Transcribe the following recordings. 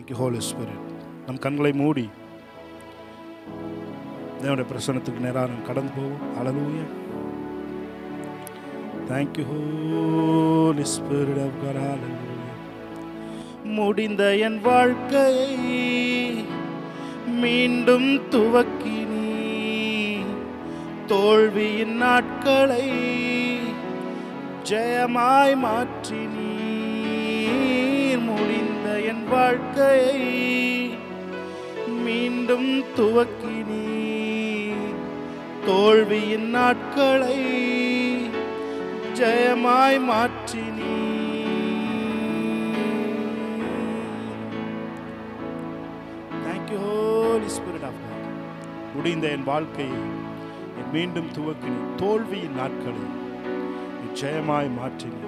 Thank you Holi spirit. நம் கண்களை மூடி தேவனுடைய பிரசன்னத்துக்கு நேராக நாம் கடந்து போவோம். Hallelujah. Thank you Holi spirit of God. Hallelujah. முடிந்த என் வாழ்க்கையை மீண்டும் துவக்கி நீ தோல்வியின் நாட்களை ஜெயமாய் மாற்றி நீர். முடிந்த என் வாழ்க்கையை மீண்டும் துவக்கி நீ தோல்வியின் நாட்களை ஜெயமாய் மாற்றி நீ. Thank you Holi spirit of God. முடிந்த என் வாழ்க்கையை மீண்டும் துவக்கி நீ தோல்வியின் நாட்களை ஜெயமாய் மாற்றி நீ.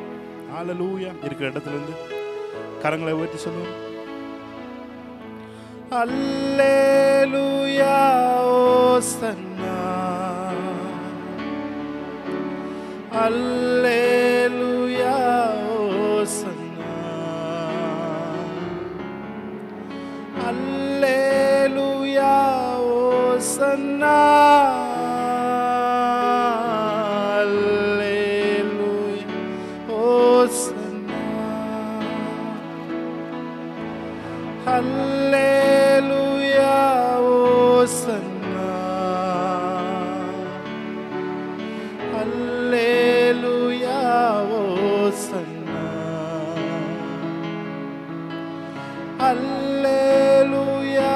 ஹல்லேலூயா. இருக்கிற இடத்திலிருந்து கரங்களை உயர்த்தி சொல்லுவோம். அல்லேலூயா ஓசன்னா, அல்லேலூயா ஓசன்னா, அல்லேலூயா ஓசன்னா, அல்லேலூயா ஓசன்னா, அல்லேலூயா ஓசன்னா, அல்லேலூயா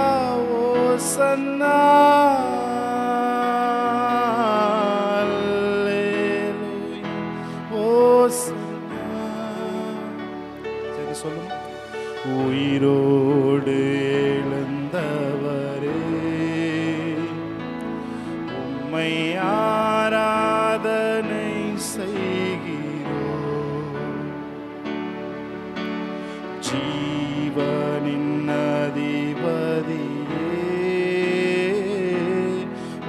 ஓசன்னா, அல்லேலூயா ஓசன்னா. சரி சொல்லுங்க. உயிரோடு எழுந்தவரே உம்மை ஆராதனை செய்கிறோம். ஜீவனின் அதிபதியே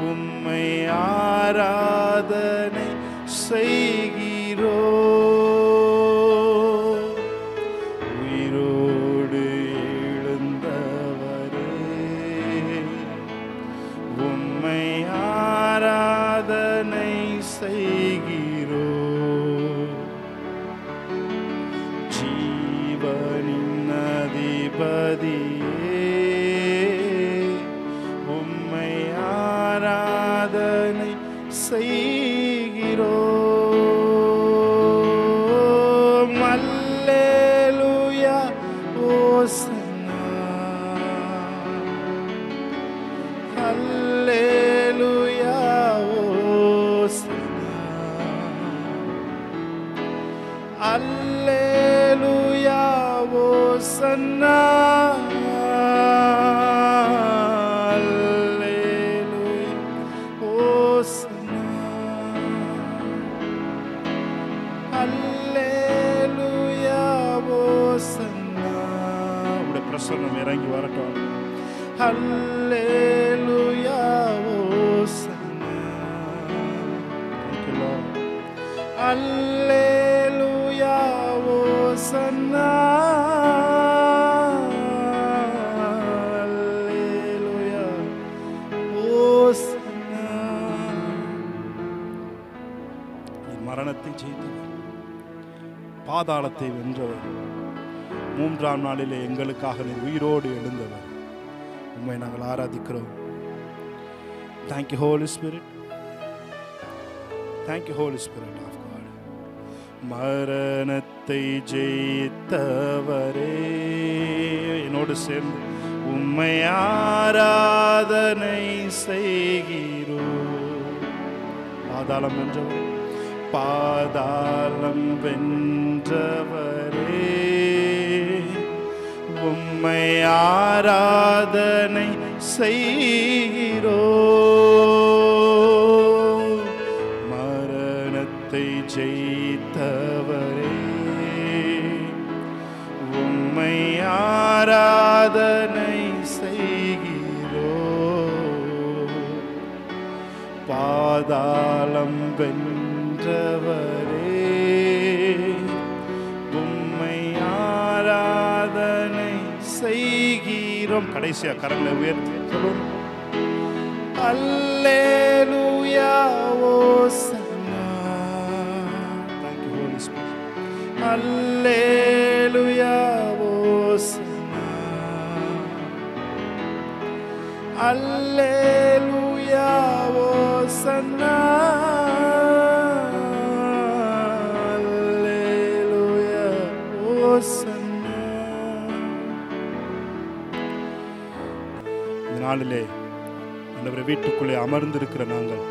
உம்மை ஆராதனை செய்கிறோம். ஜீவனின் அதிபதியே உம்மை ஆராதனை செய்கிறோம். அல்லேலூயா ஓசன்னா, அல்லேலூயா ஓசன்னா, அல்லேலூயா ஓசன்னா, அல்லேலூயா ஓசன்னா, அல்லேலூயா ஓசன்னா. உடைய பிரசன்னம் இறங்கி வரட்டும். அல்லேலூயா ஓசன்னா. Thank you Lord. அல்லேலூயா ஓசன்னா, அல்லேலூயா ஓசன்னா. மரணத்தை ஜெயித்தவர், பாதாளத்தை வென்றவர், மூன்றாம் நாளிலே எங்களுக்காக நீர் உயிரோடு எழுந்தவர். உம்மை நாங்கள் ஆராதிக்கிறோம். Thank you Holy Spirit. Thank you Holy Spirit of God. மரணத்தை ஜெயித்தவரே என்னோடு சேர்ந்து உம்மை ஆராதனை செய்கிறோம். பாதாளம் வென்றவர், பாதாளம் வென்றவரே உம்மை ஆராதனை செய்கிறோம். மரணத்தை ஜெயித்தவரே உம்மை ஆராதனை செய்கிறோம். பாதாளம் வென்றவரே உம்மை ஆராதனை செய்கிறோம். ஆராதிக்கிறோம். கடைசியா கரங்களை உயர்த்தி சொல்லுவோம். அல்லேலூயா ஓசன்னா. Thank you Holy Spirit. அல்லேலூயா ஓசன்னா. அல்லேலூயா ஓசன்னா. அல்லேலூயா ஓசன்னா. இந்த நாளிலே ஆண்டவரே, வீட்டுக்குள்ளே அமர்ந்திருக்கிற நாங்கள்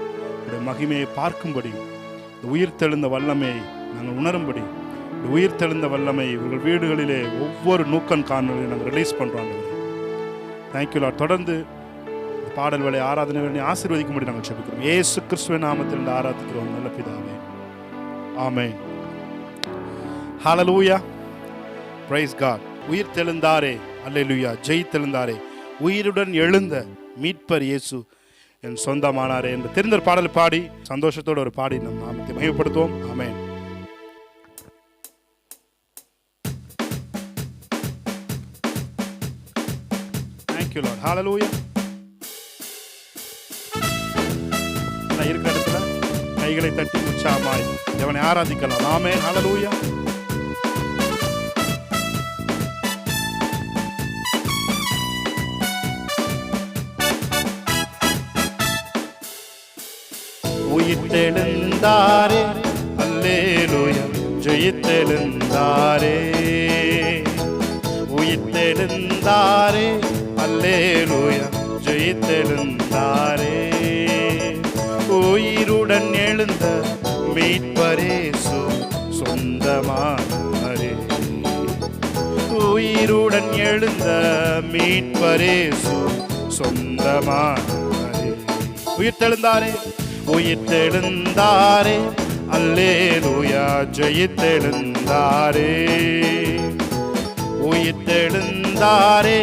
இந்த மகிமையை பார்க்கும்படி, இந்த உயிர்த்தெழுந்த வல்லமையை நாங்கள் உணரும்படி, இந்த உயிர்த்தெழுந்த வல்லமை உங்கள் வீடுகளிலே ஒவ்வொரு நூக்கன் காணொலியை நாங்கள் ரிலீஸ் பண்ணுறோம். Thank you Lord. தொடர்ந்து பாடல் வேலை ஆராதனை வேலை ஆசீர்வதிக்கும்படி நாங்கள் ஜெபிக்கிறோம். இயேசு கிறிஸ்துவின் நாமத்தில் ஆராதிக்கிறோம் நல்ல பிதாவே, ஆமென். ஹல்லேலூயா, பிரைஸ் காட். உயிர்த்தெழுந்தாரே, அல்லேலூயா, ஜெயித்தெழுந்தாரே, உயிருடன் எழுந்த மீட்பர் இயேசு என் சொந்தமானாரே என்று தெரிந்த ஒரு பாடல் பாடி சந்தோஷத்தோடு ஒரு பாடி நம் நாமத்தை மகிமைப்படுத்துவோம். ஆமென். Thank you Lord. Hallelujah. இருக்கிற இடத்துல கைகளை தட்டி உற்சாகமாய் தேவனை ஆராதிக்கலாம். ஆமென். ஹல்லேலூயா. உயிர்த்தெழுந்தாரே, அல்லேலூயா, ஜெயித்தெழுந்தாரே. உயிர்த்தெழுந்தாரே, அல்லேலூயா, ஜெயித்தெழுந்தாரே. உயிருடன் எழுந்த மீட்பரேசு சொந்தமானாரே. உயிருடன் எழுந்த மீட்பரேசு சொந்தமானாரே. உயிர்த்தெழுந்தாரே, உயிர்த்தெழுந்தாரே, அல்லேலூயா, ஜெயித்தெழுந்தாரே. உயிர்த்தெழுந்தாரே,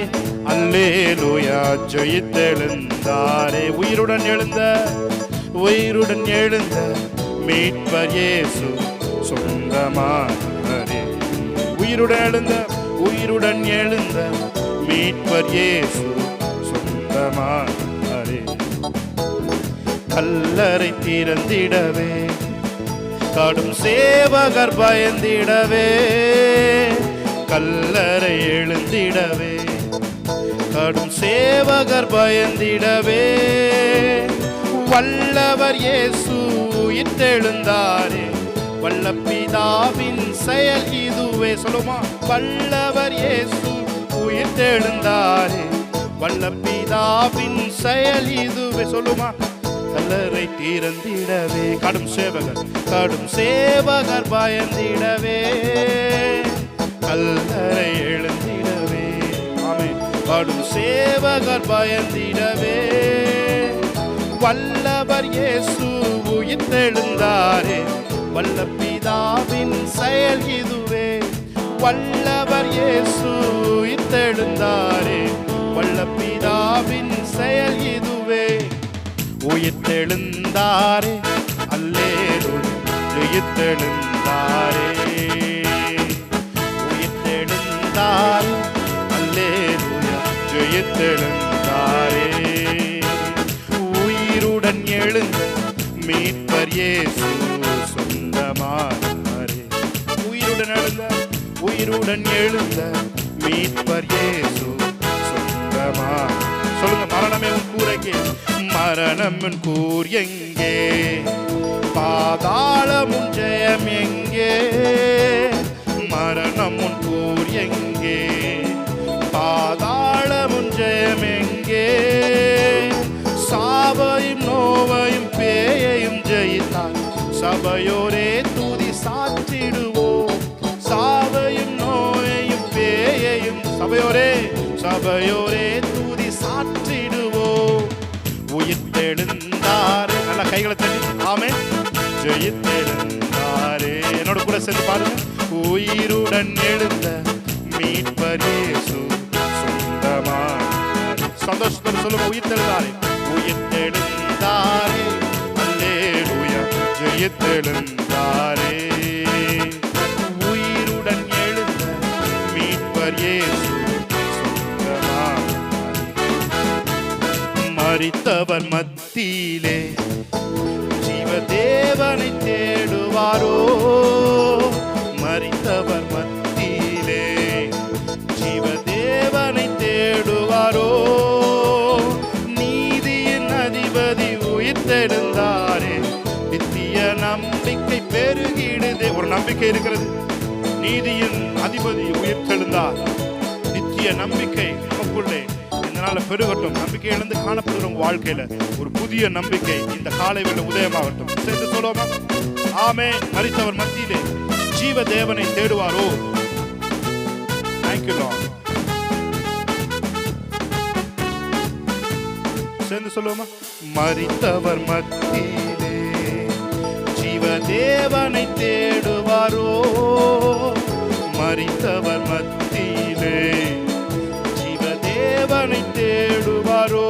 அல்லேலூயா, ஜெயித்தெழுந்தாரே. உயிருடன் எழுந்த மீட்பர் இயேசு சொந்தமானாரே. உயிருடன் எழுந்த மீட்பர் இயேசு சொந்தமானாரே. கல்லறை திறந்திடவே, கடும் சேவகர் பயந்திடவே, கல்லறை எழுந்திடவே, கடும் சேவகர் பயந்திடவே, வல்லவர் இயேசு உயிர்த்தெழுந்தாரே. வல்ல பிதாவின் செயல் இதுவே. சொல்லுமா, வல்லவர் இயேசு உயிர்த்தெழுந்தாரே. வல்ல பிதாவின் செயல் இதுவே. சொல்லுமா, கல்லறை திறந்திடவே, கடும் சேவகர் பயந்திடவே, கல்லறை எழுந்திடவே. ஆமென். கடும் சேவகர் பயந்திடவே, வல்லவர் இயேசு உயிர்த்தெழுந்தாரே. வல்ல பிதாவின் செயல் இதுவே. வல்லவர் இயேசு உயிர்த்தெழுந்தாரே. வல்ல பிதாவின் செயல் இதுவே. உயிர்த்தெழுந்தாரே, அல்லேலூயா, ஜெயித்தெழுந்தாரே. உயிர்த்தெழுந்தாரே, அல்லேலூயா, ஜெயித்தெழுந்தாரே. உயிருடன் எழுந்த மீட்பர் இயேசு சொந்தமானாரே. உயிருடன் எழுந்த மீட்பர் இயேசு சொந்தமானாரே. சொல்லுங்க, மரணமே உன் கூரைக்கே, மரணம் உன் கூர் எங்கே, பாதாளமும் ஜெயம் எங்கே. மரணம் உன் கூர் எங்கே, பாதாளமும் ஜெயம் எங்கே. சாவையும் நோவையும் பேயையும் ஜெயித்தார் சபையோரே துதி சாற்றிடுவோம். சாவையும் நோயையும் பேயையும் சபையோரே துதி சாற்றிடுவோம். உயிர்த்தெழுந்தாரே. நல்ல கைகளை தட்டி ஆமென். ஜெயித்தெழுந்தாரே. என்னோட கூட சேர்ந்து பாருங்க. உயிருடன் எழுந்த மீட்பர் இயேசு சொந்தமானாரே. சந்தோஷத்தோடு சொல்லுங்க, உயிர்த்தெழுந்தாரே. உயிர்த்தெழுந்தாரே, அல்லேலூயா, ஜெயித்தெழுந்தாரே. உயிருடன் எழுந்த மீட்பர் இயேசு சொந்தமானாரே. மரித்தவர் மத்தியிலே ஜீவ தேவனை தேடுவாரோ? மரித்தவர் மத்தியிலே ஜீவ தேவனை தேடுவாரோ? நீதியின் அதிபதி உயிர்த்தெழுந்தாரே, நித்திய நம்பிக்கை பெருகிடுதே. ஒரு நம்பிக்கை இருக்கிறது, நீதியின் அதிபதி உயிர்த்தெழுந்தார். நித்திய நம்பிக்கை நமக்குள்ளே இந்த நாள் பெருகட்டும். நம்பிக்கை இழந்து காணப்படுகிற வாழ்க்கையில ஒரு புதிய நம்பிக்கை இந்த காலை வேளை உதயமாகட்டும். சேர்ந்து சொல்லுவோமா? ஆமென். மரித்தவர் மத்தியிலே ஜீவ தேவனை தேடுவாரோ? Thank you Lord. சேர்ந்து சொல்லுவோமா? மரித்தவர் மத்தியிலே ஜீவ தேவனை தேடுவாரோ? மரித்தவர் மத்தியிலே ஜீவ தேவனை தேடுவாரோ?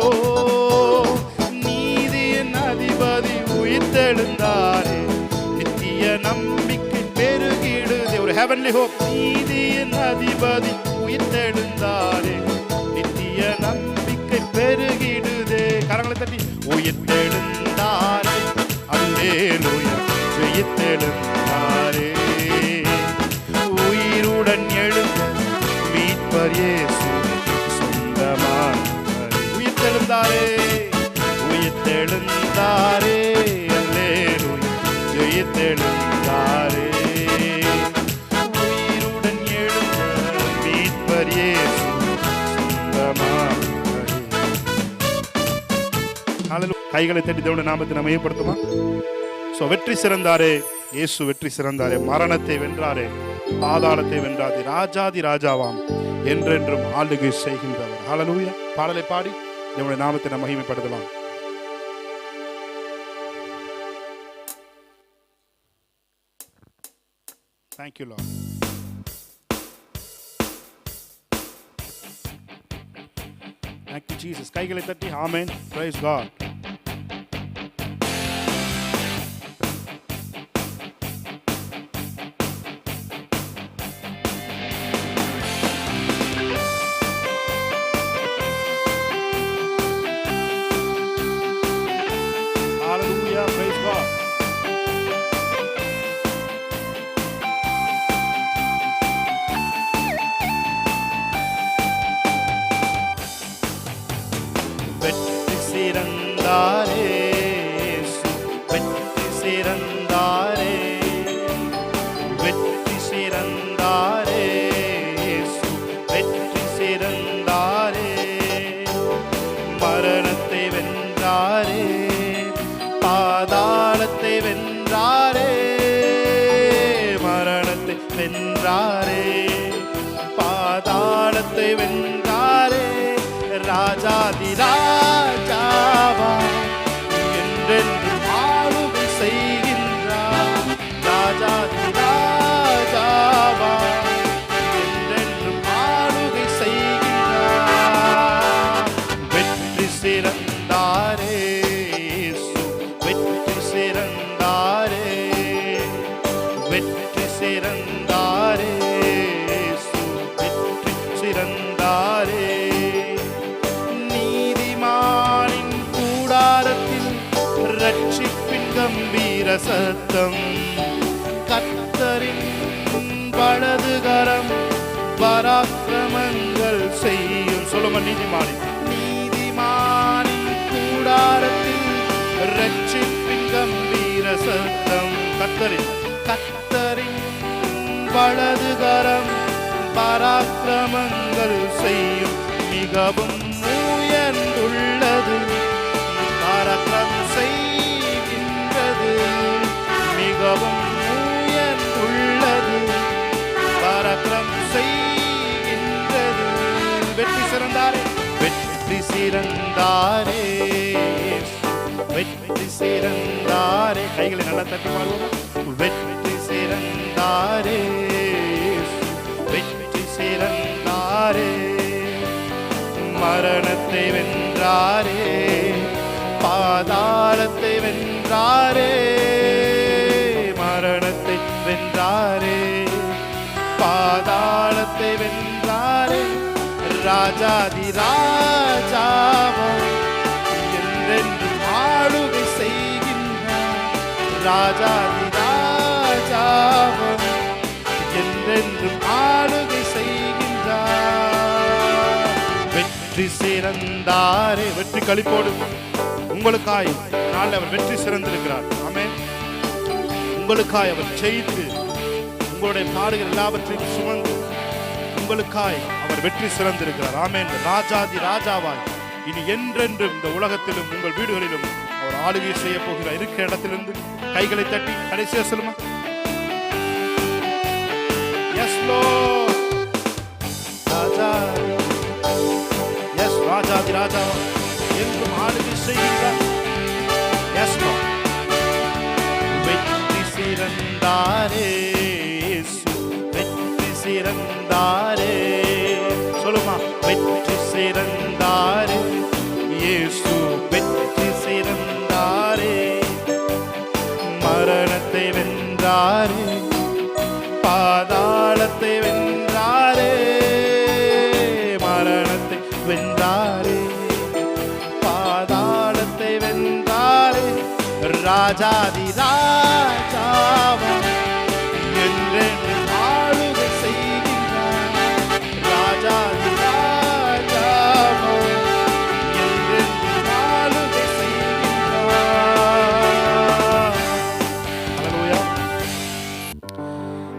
நீதியின் அதிபதி உயிர்த்தெழுந்தாரே, நித்திய நம்பிக்கை பெருகிடுதே. ஒரு heavenly hope. நீதியின் அதிபதி உயிர்த்தெழுந்தாரே, நித்திய நம்பிக்கை பெருகிடுதே. கரங்களை தட்டி உயிர்த்தெழுந்தாரே, அல்லேலூயா, ஜெயித்தெழுந்தாரே. உயிருடன் எழுந்த மீட்பர் இயேசு சொந்தமானாரே. உயிர்த்தெழுந்தாரே, உயிர்த்தெழுந்தாரே, அல்லேலூயா, ஜெயித்தெழுந்தாரே. உயிருடன் எழுந்த மீட்பர் இயேசு சொந்தமானாரே. கைகளை தட்டி தேவனுடைய நாமத்தை நாம் மையப்படுத்துமா? வெற்றி சிறந்தாரே, இயேசு வெற்றி சிறந்தாரே. மரணத்தை வென்றாரே, பாதாளத்தை வென்றாரே. ராஜாதி ராஜாவாம், என்றென்றும் ஆளுகை செய்கின்றவர். ஹல்லேலூயா. பாடலை பாடி தேவனுடைய நாமத்தை நாம் மகிமைப்படுத்தலாம். Thank you Lord. Thank you Jesus. கைகளை தட்டி ஆமென். Praise God. Hallelujah. Praise God. வெற்றி சிறந்தாரே, வெற்றி சிறந்தாரே, வெற்றி சிறந்தாரே, வெற்றி சிறந்தாரே. மரணத்தை வென்றாரே, பாதாளத்தை வென்றாரே. மரணத்தை வென்றாரே, பாதாளத்தை வென்றாரே. ராஜாதி ராஜாவா, என்றென்றும் ஆளுகை செய்கின்றார். ராஜாதி ராஜாவா, என்றென்றும் ஆளுகை செய்கின்றார். வெற்றி சிறந்தாரே, வெற்றி சிறந்தாரே, வெற்றி சிறந்தாரே, வெற்றி சிறந்தாரே. நீதிமானின் கூடாரத்தில் ரட்சிப்பின் கம்பீர சத்தம். கர்த்தரின் வலதுகரம் பராக்கிரமங்கள் செய்யும். சொல்லுங்க, நீதிமானின் கூடாரத்தில் ரட்சிப்பின் கம்பீர சத்தம். கர்த்தரின் வலதுகரம் பராக்கிரமங்கள் செய்யும். மிகவும் உயர்ந்துள்ளது, பராக்கிரமம் செய்கின்றது. மிகவும் உயர்ந்துள்ளது, பராக்கிரமம் செய்கின்றது. வெற்றி சிறந்தாரே, வெற்றி சிறந்தாரே, வெற்றி சிறந்தாரே. கைகளை நல்லா தட்டி பாடுவோம். வெற்றி சிறந்தாரே, வெற்றி சிறந்தாரே. மரணத்தை வென்றாரே, பாதாளத்தை வென்றாரே. மரணத்தை வென்றாரே, பாதாளத்தை வென்றாரே. ராஜாதி ராஜாவா, ராஜாதி ராஜாவும் என்றென்றும் ஆளுகை செய்கின்றார். வெற்றி சிறந்தாரே, வெற்றி களிப்போடு உங்களுக்காய் நாள் அவர் வெற்றி சிறந்திருக்கிறார். ஆமென். உங்களுக்காய் அவர் செய்து உங்களுடைய பாடுகள் எல்லாவற்றையும் சுமந்து உங்களுக்காய் அவர் வெற்றி சிறந்திருக்கிறார். ஆமென். ராஜாதி ராஜாவாய் இனி என்றென்றும் இந்த உலகத்திலும் உங்கள் வீடுகளிலும் அவர் ஆளுகை செய்ய போகிறார். இருக்கிற இடத்திலிருந்து கைகளை தட்டி கடைசியா சொல்லுமா, எஸ் லார்ட், ராஜா, எஸ் ராஜாதி ராஜா என்றும் ஆளுகை செய்கிறார். Yes Lord. வெற்றி சிறந்தாரே, வெற்றி சிறந்தாரே, சொல்லுமா, வெற்றி சிறந்தாரே இயேசு, வெற்றி சிறந்தாரே, மரணத்தை வென்றாரே, பாதாளத்தை வென்றாரே, மரணத்தை வென்றாரே, பாதாளத்தை வென்றாரே, ராஜாதி ராஜாவாம் என்றென்று ஆளுகை செய்கின்றார். ராஜாதி ராஜாவாம் என்றென்று ஆளுகை செய்கின்றார். ஹல்லேலூயா.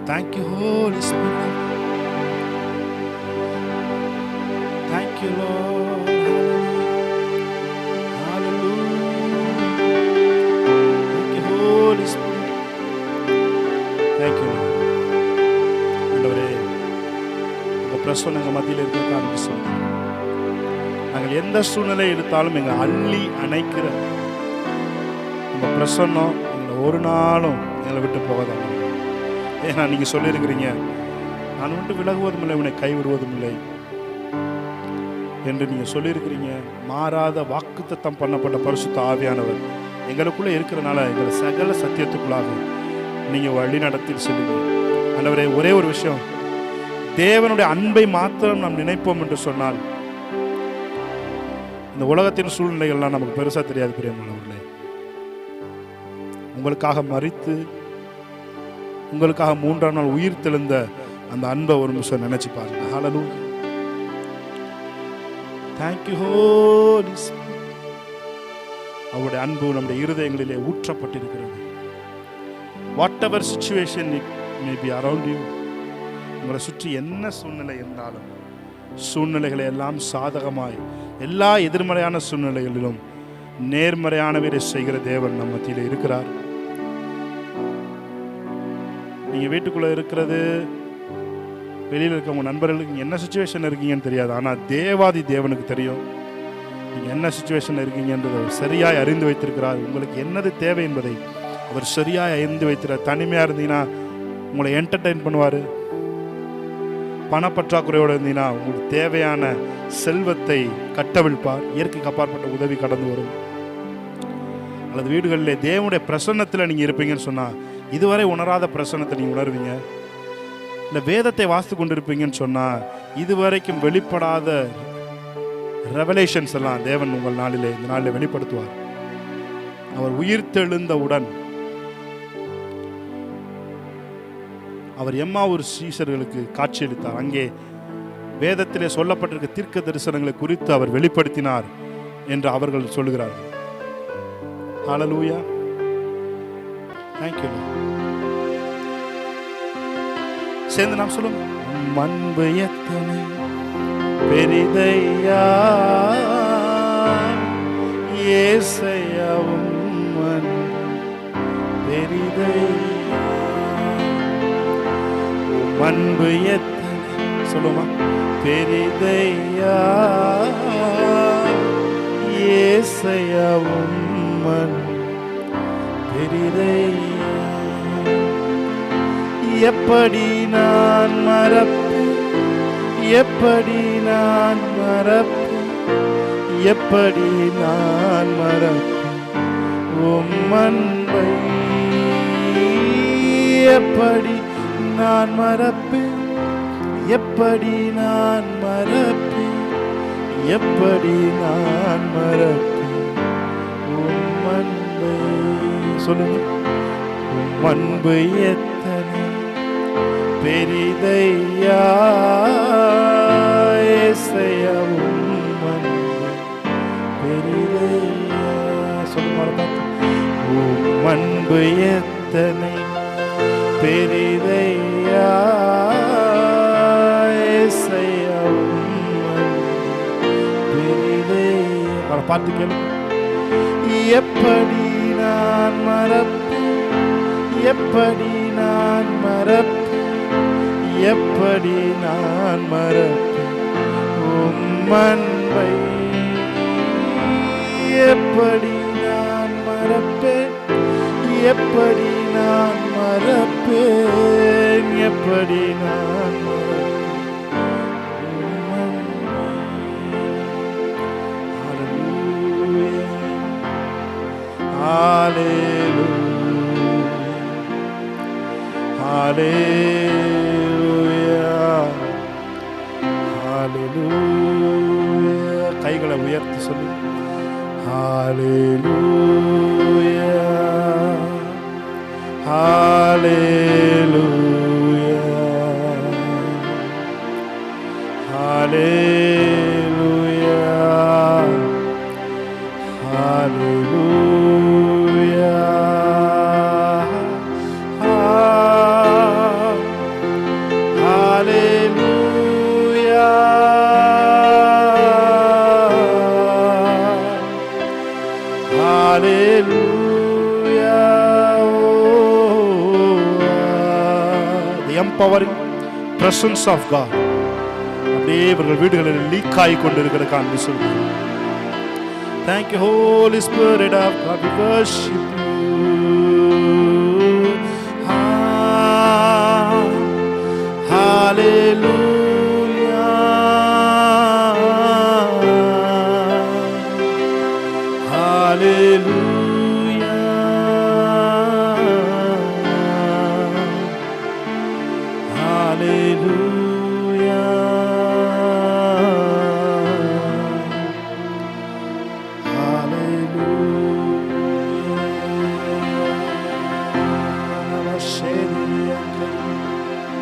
Thank you Holy Spirit. Thank you Lord. Hallelujah. Thank you Holy Spirit. Thank you Lord. ஆண்டவரே, உங்க பிரசன்னம் எங்க மத்தியில் இருக்கிற காரணம் சொல்லுங்க. நாங்கள் எந்த சூழ்நிலை எடுத்தாலும் எங்க அள்ளி அணைக்கிற உங்க பிரசன்னம் எங்களை ஒரு நாளும் எங்களை விட்டு போகாதான். ஏன்னா நீங்க சொல்லியிருக்கிறீங்க, நான் விட்டு விலகுவதும் இல்லை, உன்னை கைவிடுவதும் இல்லை என்று நீங்க சொல்லியிருக்கிறீங்க. மாறாத வாக்குத்தத்தம் பண்ணப்பட்ட பரிசுத்த ஆவியானவர் எங்களுக்குள்ள இருக்கிறனால எங்களை சகல சத்தியத்துக்குள்ளாக நீங்க வழி நடத்தி சொல்லுங்க. ஆண்டவரே, ஒரே ஒரு விஷயம், தேவனுடைய அன்பை மாத்திரம் நாம் நினைப்போம் என்று சொன்னால் இந்த உலகத்தின் சூழ்நிலைகள்லாம் நமக்கு பெருசா தெரியாது. பிரியமானவர்களே, உங்களுக்காக மரித்து உங்களுக்காக 3ஆம் நாள் உயிர் தெழுந்த அந்த அன்பை ஒரு நிமிஷம் நினைச்சு பாருங்க. ஹல்லேலூயா. Thank you Holy Spirit. அவருடைய அன்பு நம்முடைய இருதயங்களிலே ஊற்றப்பட்டிருக்கிறது. Whatever situation it may be around you, உங்களை சுற்றி என்ன சூழ்நிலை இருந்தாலும் சூழ்நிலைகளை எல்லாம் சாதகமாய், எல்லா எதிர்மறையான சூழ்நிலைகளிலும் நேர்மறையானவரை செய்கிற தேவன் நம்ம மத்தியில் இருக்கிறார். நீங்க வீட்டுக்குள்ள இருக்கிறது, வெளியில் இருக்க உங்க நண்பர்களுக்கு என்ன சுச்சுவேஷன் இருக்கீங்கன்னு தெரியாது. ஆனா தேவாதி தேவனுக்கு தெரியும் நீங்க என்ன சுச்சுவேஷன் இருக்கீங்கன்றது அவர் சரியாய் அறிந்து வைத்திருக்கிறார். உங்களுக்கு என்னது தேவை என்பதை அவர் சரியாய் அறிந்து வைத்திருக்கிறார். தனிமையா இருந்தீங்கன்னா உங்களை என்டர்டெயின் பண்ணுவாரு. பணப்பற்றாக்குறையோடு இருந்தீங்கன்னா உங்களுக்கு தேவையான செல்வத்தை கட்டவிழ்ப்பார். இயற்கைக்கு அப்பாற்பட்ட உதவி கடந்து வரும். அல்லது வீடுகளிலே தேவனுடைய பிரசன்னத்தில் நீங்க இருப்பீங்கன்னு சொன்னா இதுவரை உணராத பிரசன்னத்தை நீங்க உணர்வீங்க. இல்லை வேதத்தை வாசித்து கொண்டிருப்பீங்கன்னு சொன்னா இதுவரைக்கும் வெளிப்படாத ரெவலேஷன்ஸ் எல்லாம் தேவன் உங்கள் நாளிலே இந்த நாளிலே வெளிப்படுத்துவார். அவர் உயிர்த்தெழுந்தவுடன் அவர் எம்மாவூர் சீஷர்களுக்கு காட்சியளித்தார். அங்கே வேதத்திலே சொல்லப்பட்டிருக்க தீர்க்க தரிசனங்களை குறித்து அவர் வெளிப்படுத்தினார் என்று அவர்கள் சொல்லுகிறார்கள். ஹல்லேலூயா. Thank you. சேர்ந்து நாம் சொல்லுவோம், அன்பு எத்தனை பெரிதையா இயேசையா, உம்மன் பெரிதையா, அன்பு எத்தனை, சொல்லுமா, பெரிதையா இயேசையா, உம்மன் பெரிதையா. எப்படி நான் மறப்பேன், எப்படி நான் மறப்பேன், எப்படி நான் மறப்பேன் உம் அன்பை, எப்படி நான் மறப்பேன், எப்படி நான் மறப்பேன், எப்படி நான் மறப்பேன் உம் அன்பை. சொல்லுங்க, அன்பு எத்தனை பெரிதையா ஏசையா, உம் அன்பு பெரிதையா. சொல்லுங்க, உம் அன்பு எத்தனை பெரிதையா ஏசையா, உம் அன்பு பெரிதையா. அவரை பார்த்து கேளுங்க. எப்படி நான் மறப்பேன், எப்படி நான் மறப்பேன், எப்படி நான் மறப்பேன் உம் அன்பை, எப்படி நான் மறப்பேன், எப்படி நான் மறப்பேன், எப்படி நான் மறப்பேன் உம் அன்பை. ஹல்லேலூயா, ஹல்லேலூயா, ஹல்லேலூயா. கைகளை உயர்த்தி சொல்லு. ஹல்லேலூயா, ஹல்லேலூயா, ஹல்லேலூயா, ஹல்லேலூயா, ஹல்லேலூயா, ஹல்லேலூயா. The empowering presence of God அப்படியே இவர்கள் வீடுகளில் லீக் ஆகி கொண்டிருக்கிற காண்பி சொல்லு. Thank you, Holy Spirit of God. We worship you. Hallelujah, hallelujah, hallelujah, hallelujah.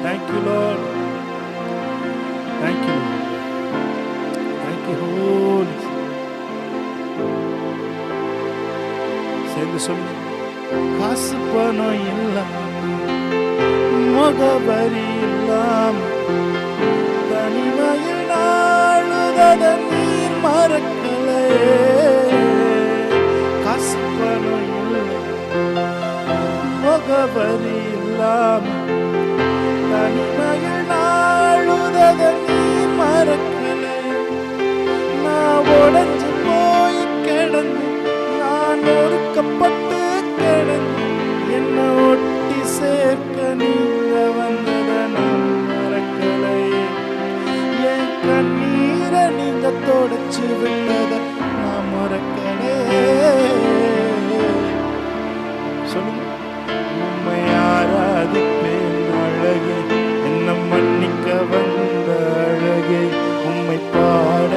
Thank you, Lord. Thank you, Lord. Thank you, Holy Spirit. சேர்ந்து சொல்லு. காசு பணம் இல்லாம, முகவரி இல்லாம, தனிமையில் நாளுதட நீர் மறக்கலையே. காசு பணம் இல்லாம, முகவரி இல்லாம, தனிமையில் நாளுதட நீர் மறக்கலையே. நான் உடைஞ்சு போய் கிடந்து, நான் ஒடுக்கப்பட்டு கிடந்து, என்னை ஒட்டி சேர்க்க நீங்க வந்தத நான் மறக்கலையே. என் கண்ணீரை நீங்க தொடச்சு விட்டத நான் மறக்கலையே. சொல்லுங்க. உம்மை ஆராதிப்பேன் அழகே, என்ன மன்னிக்க வந்த அழகே. உம்மை பாட,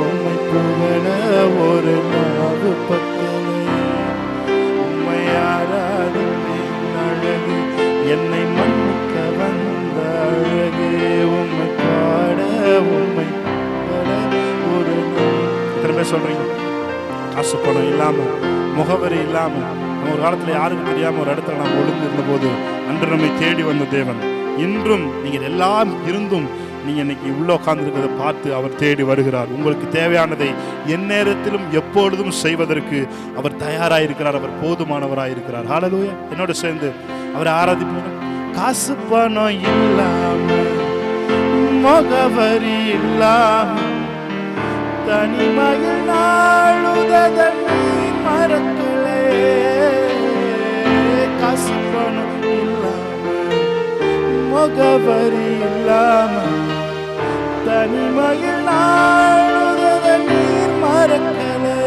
உம்மை புகழ ஒரு நாவு பத்தலையே. உம்மை ஆராதிப்பேன் அழகே, என்னை மன்னிக்க வந்த அழகே. உம்மை பாட, உம்மை புகழ ஒரு நாவு. எத்தனை பேர் சொல்றீங்க? காசு பணம் இல்லாம, முகவரி இல்லாம, நம்ம ஒரு காலத்துல யாருக்கும் தெரியாம ஒரு இடத்துல நாம் ஒளிந்து இருந்த போது அன்று நம்மை தேடி வந்த தேவன் இன்றும் நீங்கள் எல்லாம் இருந்தும் நீங்க இன்னைக்கு உள்ள உட்கார்ந்திருக்கிறத பார்த்து அவர் தேடி வருகிறார். உங்களுக்கு தேவையானதை எந்நேரத்திலும் எப்பொழுதும் செய்வதற்கு அவர் தயாராயிருக்கிறார். அவர் போதுமானவராயிருக்கிறார். ஹல்லேலூயா. என்னோட சேர்ந்து அவரை ஆராதிப்போம். காசு பணம் இல்லாம, முகவரி இல்லாம, தனிமையில் நாளுதட நீர் மறக்கலே. காசு பணம் இல்லாம, முகவரி இல்லாம, தனிமையில் நாளுதட நீர் மறக்கலே.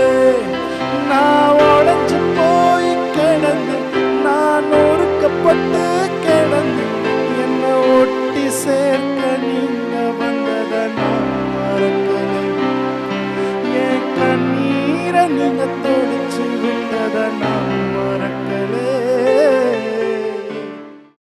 நான்